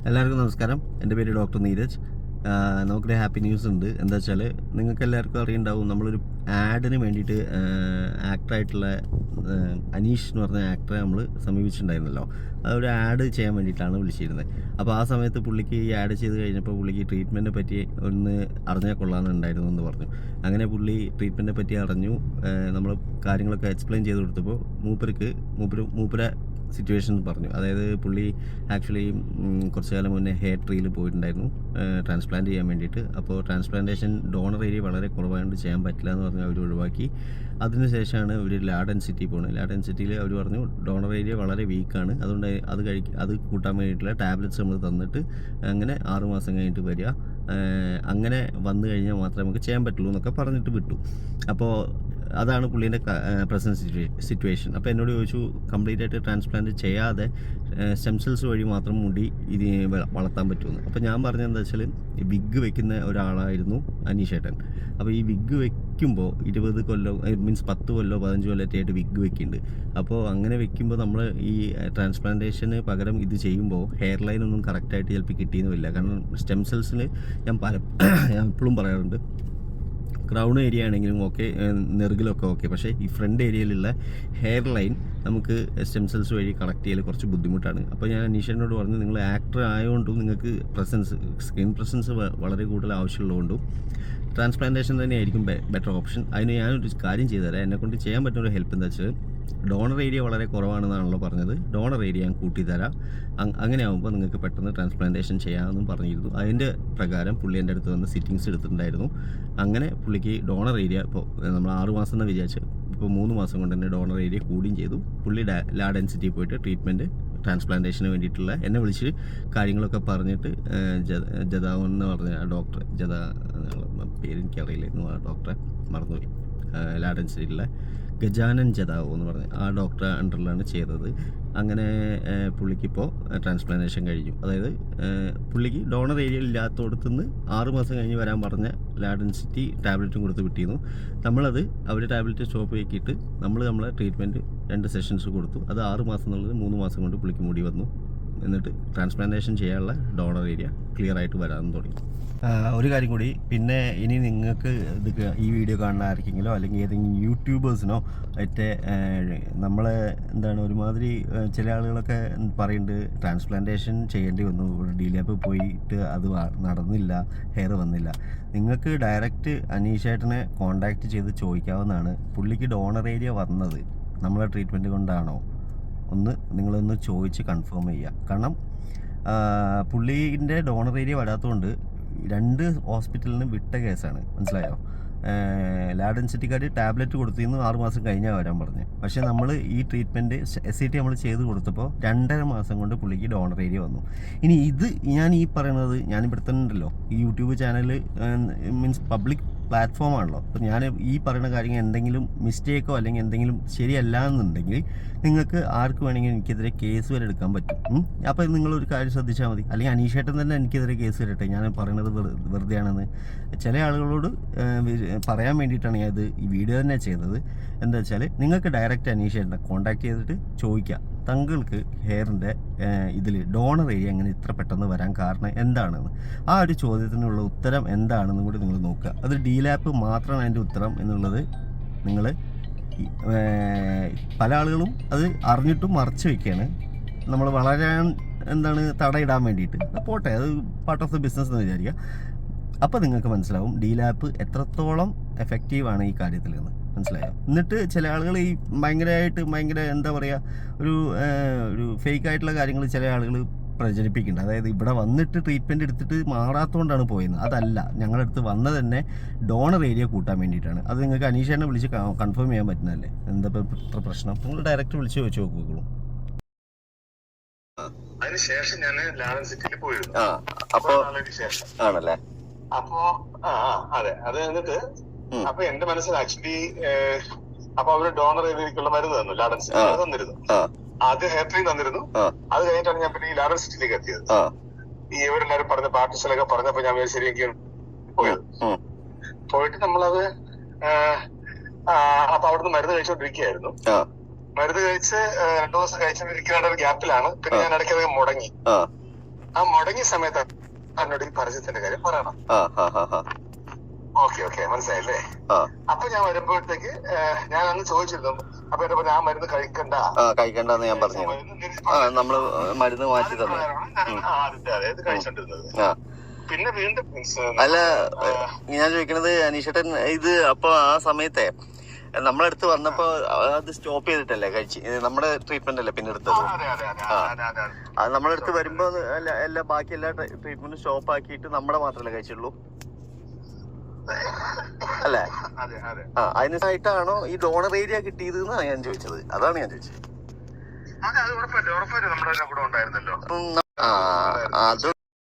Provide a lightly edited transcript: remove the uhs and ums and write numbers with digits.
എല്ലാവർക്കും നമസ്കാരം. എൻ്റെ പേര് ഡോക്ടർ നീരജ്. നമുക്കൊരു ഹാപ്പി ന്യൂസ് ഉണ്ട്. എന്താ വെച്ചാൽ നിങ്ങൾക്ക് എല്ലാവർക്കും അറിയുണ്ടാവും, നമ്മളൊരു ആഡിന് വേണ്ടിയിട്ട് ആക്ടറായിട്ടുള്ള അനീഷ് എന്ന് പറഞ്ഞ ആക്ടറെ നമ്മൾ സമീപിച്ചിട്ടുണ്ടായിരുന്നല്ലോ. അതൊരു ആഡ് ചെയ്യാൻ വേണ്ടിയിട്ടാണ് വിളിച്ചിരുന്നത്. അപ്പോൾ ആ സമയത്ത് പുള്ളിക്ക് ഈ ആഡ് ചെയ്ത് കഴിഞ്ഞപ്പോൾ പുള്ളിക്ക് ട്രീറ്റ്മെൻറ്റിനെ പറ്റി ഒന്ന് അറിഞ്ഞാൽ കൊള്ളാമെന്നുണ്ടായിരുന്നു എന്ന് പറഞ്ഞു. അങ്ങനെ പുള്ളി ട്രീറ്റ്മെൻറ്റിനെ പറ്റി അറിഞ്ഞു. നമ്മൾ കാര്യങ്ങളൊക്കെ എക്സ്പ്ലെയിൻ ചെയ്ത് കൊടുത്തപ്പോൾ മൂപ്പര സിറ്റുവേഷൻ പറഞ്ഞു. അതായത് പുള്ളി ആക്ച്വലി കുറച്ച് കാലം മുന്നേ ഹെയർ ട്രീയിൽ പോയിട്ടുണ്ടായിരുന്നു ട്രാൻസ്പ്ലാന്റ് ചെയ്യാൻ വേണ്ടിയിട്ട്. അപ്പോൾ ട്രാൻസ്പ്ലാന്റേഷൻ ഡോണർ ഏരിയ വളരെ കുറവായതുകൊണ്ട് ചെയ്യാൻ പറ്റില്ല എന്ന് പറഞ്ഞ് അവർ ഒഴിവാക്കി. അതിനുശേഷമാണ് ഒരു ലാ ഡെൻസിറ്റി പോകുന്നത്. ലാ ഡെൻസിറ്റിയിൽ അവർ പറഞ്ഞു ഡോണർ ഏരിയ വളരെ വീക്കാണ്, അതുകൊണ്ട് അത് കൂട്ടാൻ വേണ്ടിയിട്ടുള്ള ടാബ്ലറ്റ്സ് നമ്മൾ തന്നിട്ട് അങ്ങനെ 6 മാസം കഴിഞ്ഞിട്ട് വരിക, അങ്ങനെ വന്നു കഴിഞ്ഞാൽ മാത്രമേ നമുക്ക് ചെയ്യാൻ പറ്റുള്ളൂ എന്നൊക്കെ പറഞ്ഞിട്ട് വിട്ടു. അപ്പോൾ അതാണ് പുള്ളീൻ്റെ പ്രസൻറ്റ് സിറ്റുവേഷൻ. അപ്പോൾ എന്നോട് ചോദിച്ചു കംപ്ലീറ്റ് ആയിട്ട് ട്രാൻസ്പ്ലാന്റ് ചെയ്യാതെ സ്റ്റെം സെൽസ് വഴി മാത്രം മുടി ഇത് വളർത്താൻ പറ്റുമെന്ന്. അപ്പോൾ ഞാൻ പറഞ്ഞതെന്താ വെച്ചാൽ വിഗ് വെക്കുന്ന ഒരാളായിരുന്നു അനീഷേട്ടൻ. അപ്പോൾ ഈ വിഗ് വെക്കുമ്പോൾ 20 കൊല്ലം മീൻസ് 10 കൊല്ലോ 15 കൊല്ലത്തെ ആയിട്ട് വിഗ് വെക്കുന്നുണ്ട്. അപ്പോൾ അങ്ങനെ വെക്കുമ്പോൾ നമ്മൾ ഈ ട്രാൻസ്പ്ലാന്റേഷന് പകരം ഇത് ചെയ്യുമ്പോൾ ഹെയർ ലൈൻ ഒന്നും കറക്റ്റായിട്ട് ചിലപ്പോൾ കിട്ടിയെന്ന് വരില്ല. കാരണം സ്റ്റെം സെൽസിന് ഞാൻ എപ്പോഴും പറയാറുണ്ട്, ക്രൗൺ ഏരിയ ആണെങ്കിലും ഓക്കെ, നെറുകിലൊക്കെ ഓക്കെ, പക്ഷേ ഈ ഫ്രണ്ട് ഏരിയയിലുള്ള ഹെയർ ലൈൻ നമുക്ക് സ്റ്റെം സെൽസ് വഴി കളക്ട് ചെയ്യൽ കുറച്ച് ബുദ്ധിമുട്ടാണ്. അപ്പോൾ ഞാൻ അനീഷനോട് പറഞ്ഞു, നിങ്ങൾ ആക്ടർ ആയതുകൊണ്ടും നിങ്ങൾക്ക് സ്കിൻ പ്രസൻസ് വളരെ കൂടുതൽ ആവശ്യമുള്ളതുകൊണ്ടും ട്രാൻസ്പ്ലാന്റേഷൻ തന്നെയായിരിക്കും ബെറ്റർ ഓപ്ഷൻ. അതിന് ഞാനൊരു കാര്യം ചെയ്തുതരാം. എന്നെക്കൊണ്ട് ചെയ്യാൻ പറ്റുന്ന ഒരു ഹെൽപ്പ് എന്താ വെച്ചാൽ, ഡോണർ ഏരിയ വളരെ കുറവാണെന്നാണല്ലോ പറഞ്ഞത്, ഡോണർ ഏരിയ ഞാൻ കൂട്ടിത്തരാം. അങ്ങനെ ആകുമ്പോൾ നിങ്ങൾക്ക് പെട്ടെന്ന് ട്രാൻസ്പ്ലാന്റേഷൻ ചെയ്യാമെന്നും പറഞ്ഞിരുന്നു. അതിൻ്റെ പ്രകാരം പുള്ളി എൻ്റെ അടുത്ത് വന്ന് സിറ്റിങ്സ് എടുത്തിട്ടുണ്ടായിരുന്നു. അങ്ങനെ പുള്ളിക്ക് ഡോണർ ഏരിയ ഇപ്പോൾ നമ്മൾ 6 മാസം എന്ന് വിചാരിച്ച് ഇപ്പോൾ 3 മാസം കൊണ്ട് തന്നെ ഡോണർ ഏരിയ കൂടുകയും ചെയ്തു. പുള്ളി ലാ ഡെൻസിറ്റി പോയിട്ട് ട്രീറ്റ്മെൻറ്റ് ട്രാൻസ്പ്ലാന്റേഷന് വേണ്ടിയിട്ടുള്ള എന്നെ വിളിച്ച് കാര്യങ്ങളൊക്കെ പറഞ്ഞിട്ട് ജദാവൻ എന്ന് പറഞ്ഞ ഡോക്ടർ, പേരെനിക്കറിയില്ലായിരുന്നു, ആ ഡോക്ടറെ മറന്നുപോയി, ലാ ഡെൻസിറ്റിയിലുള്ള ഗജാനൻ ജദാവോ എന്ന് പറഞ്ഞ ആ ഡോക്ടറെ അണ്ടറിലാണ് ചെയ്തത്. അങ്ങനെ പുള്ളിക്കിപ്പോൾ ട്രാൻസ്പ്ലാന്റേഷൻ കഴിഞ്ഞു. അതായത് പുള്ളിക്ക് ഡോണർ ഏരിയ ഇല്ലാത്തടത്തുനിന്ന് 6 മാസം കഴിഞ്ഞ് വരാൻ പറഞ്ഞ ലാ ഡെൻസിറ്റി ടാബ്ലറ്റും കൊടുത്ത് വിട്ടിരുന്നു. നമ്മളത് അവർ ടാബ്ലറ്റ് സ്റ്റോപ്പ് ആക്കിയിട്ട് നമ്മളെ ട്രീറ്റ്മെൻറ്റ് 2 സെഷൻസ് കൊടുത്തു. അത് 6 മാസം എന്നുള്ളത് 3 മാസം കൊണ്ട് പുള്ളിക്ക് മുടി വന്നു. എന്നിട്ട് ട്രാൻസ്പ്ലാന്റേഷൻ ചെയ്യാനുള്ള ഡോണർ ഏരിയ ക്ലിയർ ആയിട്ട് വരാൻ തുടങ്ങി. ഒരു കാര്യം കൂടി, പിന്നെ ഇനി നിങ്ങൾക്ക് ഇത് ഈ വീഡിയോ കാണുന്ന ആർക്കെങ്കിലോ അല്ലെങ്കിൽ ഏതെങ്കിലും യൂട്യൂബേഴ്സിനോ മറ്റേ നമ്മളെ ഒരുമാതിരി ചില ആളുകളൊക്കെ പറയുന്നുണ്ട് ട്രാൻസ്പ്ലാന്റേഷൻ ചെയ്യേണ്ടി വന്നു, ഡീലാപ്പ് പോയിട്ട് അത് നടന്നില്ല, ഹെയർ വന്നില്ല. നിങ്ങൾക്ക് ഡയറക്റ്റ് അനീഷേട്ടനെ കോണ്ടാക്ട് ചെയ്ത് ചോദിക്കാവുന്നതാണ്. പുള്ളിക്ക് ഡോണർ ഏരിയ വന്നത് നമ്മളെ ട്രീറ്റ്മെൻറ്റ് കൊണ്ടാണോ നിങ്ങളൊന്ന് ചോദിച്ച് കൺഫേം ചെയ്യുക. കാരണം പുള്ളീൻ്റെ ഡോണർ ഏരിയ വരാത്തതുകൊണ്ട് 2 ഹോസ്പിറ്റലിന് വിട്ട കേസാണ്, മനസ്സിലായോ? ലാ ഡെൻസിറ്റിക്കാർ ടാബ്ലറ്റ് കൊടുത്തിരുന്നു 6 മാസം കഴിഞ്ഞാൽ വരാൻ പറഞ്ഞ്. പക്ഷേ നമ്മൾ ഈ ട്രീറ്റ്മെൻറ്റ് SCT നമ്മൾ ചെയ്ത് കൊടുത്തപ്പോൾ 2.5 മാസം കൊണ്ട് പുള്ളിക്ക് ഡോണർ ഏരിയ വന്നു. ഇനി ഇത് ഞാൻ ഈ പറയുന്നത്, ഞാനിവിടെ തന്നെ ഉണ്ടല്ലോ, ഈ യൂട്യൂബ് ചാനൽ മീൻസ് പബ്ലിക് പ്ലാറ്റ്ഫോമാണല്ലോ. അപ്പോൾ ഞാൻ ഈ പറയുന്ന കാര്യങ്ങൾ എന്തെങ്കിലും മിസ്റ്റേക്കോ അല്ലെങ്കിൽ എന്തെങ്കിലും ശരിയല്ല എന്നുണ്ടെങ്കിൽ നിങ്ങൾക്ക് ആർക്ക് വേണമെങ്കിലും എനിക്കെതിരെ കേസ് വരെ എടുക്കാൻ പറ്റും. അപ്പോൾ നിങ്ങളൊരു കാര്യം ശ്രദ്ധിച്ചാൽ മതി. അല്ലെങ്കിൽ അനീഷേട്ടൻ തന്നെ എനിക്കെതിരെ കേസ് വരട്ടെ, ഞാൻ പറയുന്നത് വെറുതെയാണെന്ന്. ചില ആളുകളോട് പറയാൻ വേണ്ടിയിട്ടാണ് ഞാൻ ഈ വീഡിയോ തന്നെ ചെയ്തത്. എന്താ വെച്ചാൽ നിങ്ങൾക്ക് ഡയറക്റ്റ് അനീഷേട്ടനെ കോൺടാക്ട് ചെയ്തിട്ട് ചോദിക്കാം, തങ്ങൾക്ക് ഹെയറിൻ്റെ ഇതിൽ ഡോണർ ഏരിയ എങ്ങനെ ഇത്ര പെട്ടെന്ന് വരാൻ കാരണം എന്താണെന്ന്. ആ ഒരു ചോദ്യത്തിനുള്ള ഉത്തരം എന്താണെന്നും കൂടി നിങ്ങൾ നോക്കുക. അത് ഡീലാപ്പ് മാത്രമാണ് അതിൻ്റെ ഉത്തരം എന്നുള്ളത് നിങ്ങൾ പല ആളുകളും അത് അറിഞ്ഞിട്ടും മറച്ചു വയ്ക്കുകയാണ്. നമ്മൾ വളരാൻ തടയിടാൻ വേണ്ടിയിട്ട്. പോട്ടെ, അത് പാർട്ട് ഓഫ് ദ ബിസിനസ് എന്ന് വിചാരിക്കുക. അപ്പോൾ നിങ്ങൾക്ക് മനസ്സിലാവും ഡീലാപ്പ് എത്രത്തോളം എഫക്റ്റീവാണ് ഈ കാര്യത്തിൽ എന്ന്, മനസ്സിലായോ? എന്നിട്ട് ചില ആളുകൾ ഈ ഭയങ്കര എന്താ പറയുക, ഒരു ഫേക്ക് ആയിട്ടുള്ള കാര്യങ്ങൾ ചില ആളുകൾ പ്രചരിപ്പിക്കുന്നുണ്ട്. അതായത് ഇവിടെ വന്നിട്ട് ട്രീറ്റ്മെൻറ്റ് എടുത്തിട്ട് മാറാത്തതുകൊണ്ടാണ് പോയത്. അതല്ല, ഞങ്ങളുടെ അടുത്ത് വന്നത് തന്നെ ഡോണർ ഏരിയ കൂട്ടാൻ വേണ്ടിയിട്ടാണ്. അത് നിങ്ങൾക്ക് അനീഷേനെ വിളിച്ച് കൺഫേം ചെയ്യാൻ പറ്റുന്നതല്ലേ? എന്താ ഇത്ര പ്രശ്നം? നിങ്ങൾ ഡയറക്റ്റ് വിളിച്ച് ചോദിച്ചു നോക്കുള്ളൂ. അതിനുശേഷം ഞാൻ ലാഡൻ സിറ്റിയിൽ പോയിരുന്നു. ആണല്ലേ? അപ്പോ അതെ, അത് എന്നിട്ട് അപ്പൊ എന്റെ മനസ്സിൽ ആക്ച്വലി അപ്പൊ അവര് ഡോണർ ഏരിയക്കുള്ള മരുന്ന് തന്നു, ലാഡൻ സിറ്റി തന്നിരുന്നു. ആദ്യം ഹെയർ ട്രീൻ തന്നിരുന്നു. അത് കഴിഞ്ഞിട്ടാണ് ഞാൻ പിന്നെ ഈ ലാഡൻ സിറ്റിയിലേക്ക് എത്തിയത്. ഈ ഇവരെല്ലാരും പറഞ്ഞ പാർട്ടിസിലൊക്കെ പറഞ്ഞപ്പോ ഞാൻ ശരി എനിക്ക് പോയിട്ട് നമ്മളത് അപ്പൊ അവിടുന്ന് മരുന്ന് കഴിച്ചോണ്ടിരിക്കുകയായിരുന്നു. മരുന്ന് കഴിച്ച് 2 ദിവസം കഴിച്ചോണ്ടിരിക്കുന്ന ഒരു ഗ്യാപ്പിലാണ് പിന്നെ ഞാൻ ഇടയ്ക്കത് മുടങ്ങി. ആ മുടങ്ങിയ സമയത്ത് എന്നോട് ഈ പരസ്യത്തിന്റെ കാര്യം പറയണം. ഓക്കെ മനസ്സിലായില്ലേ? അപ്പൊ ഞാൻ വരുമ്പോഴത്തേക്ക് ഞാൻ അന്ന് ചോദിച്ചിരുന്നു. അപ്പൊ എന്നെ പറഞ്ഞു ആ മരുന്ന് കഴിക്കണ്ടെന്ന് ഞാൻ പറഞ്ഞു. നമ്മള് മരുന്ന് മാറ്റി തന്നെ അതായത് കഴിച്ചോണ്ടിരുന്നത്. പിന്നെ വീണ്ടും അല്ല ഞാൻ ചോദിക്കണത് അനീഷേട്ടൻ, ഇത് അപ്പൊ ആ സമയത്തെ നമ്മളടുത്ത് വന്നപ്പോ അത് സ്റ്റോപ്പ് ചെയ്തിട്ടല്ലേ കഴിച്ച്? നമ്മുടെ ട്രീറ്റ്മെന്റ് അല്ലേ പിന്നെ എടുത്തത്? അത് നമ്മളടുത്ത് വരുമ്പോ ബാക്കി എല്ലാ ട്രീറ്റ്മെന്റും സ്റ്റോപ്പ് ആക്കിയിട്ട് നമ്മുടെ മാത്രമല്ലേ കഴിച്ചുള്ളൂ അല്ലേ? അതിനായിട്ടാണോ ഈ ഡോണർ ഏരിയ കിട്ടിയത് എന്നാണ് ഞാൻ ചോദിച്ചത്. അതാണ് ഞാൻ ചോദിച്ചത്. അത്